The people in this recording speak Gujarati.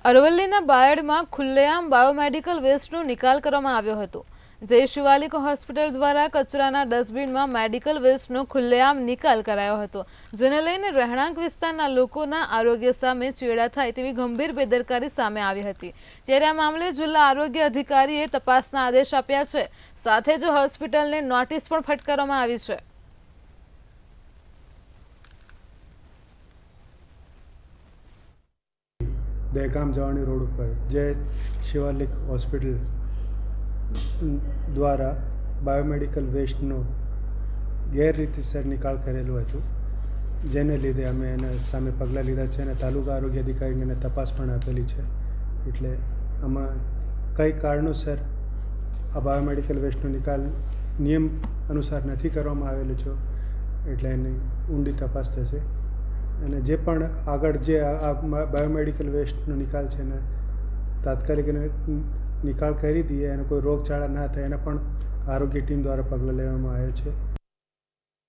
અરવલ્લીના બાયડમાં ખુલ્લેઆમ બાયોમેડિકલ વેસ્ટનો નિકાલ કરવામાં આવ્યો હતો। જય શિવાલિક હોસ્પિટલ દ્વારા કચરાના ડસ્ટબિનમાં મેડિકલ વેસ્ટનો ખુલ્લેઆમ નિકાલ કરાયો હતો, જેને લઈને રહેણાંક વિસ્તારના લોકોના આરોગ્ય સામે ચેડા થાય તેવી ગંભીર બેદરકારી સામે આવી હતી। ત્યારે આ મામલે જિલ્લા આરોગ્ય અધિકારીએ તપાસના આદેશ આપ્યા છે, સાથે જ હોસ્પિટલને નોટિસ પણ ફટકારવામાં આવી છે। દહેગામ જવાની રોડ ઉપર જય શિવાલિક હોસ્પિટલ દ્વારા બાયોમેડિકલ વેસ્ટનો ગેરરીતિસર નિકાલ કરેલું હતું, જેને લીધે અમે એના સામે પગલાં લીધા છે અને તાલુકા આરોગ્ય અધિકારીને એને તપાસ પણ આપેલી છે। એટલે આમાં કઈ કારણોસર આ બાયોમેડિકલ વેસ્ટનો નિકાલ નિયમ અનુસાર નથી કરવામાં આવેલો છે, એટલે એની ઊંડી તપાસ થશે અને જે પણ આગળ જે આ બાયોમેડિકલ વેસ્ટનો નિકાલ છે એને તાત્કાલિક નિકાલ કરી દઈએ અને કોઈ રોગચાળા ના થાય એના પણ આરોગ્ય ટીમ દ્વારા પગલાં લેવામાં આવે છે।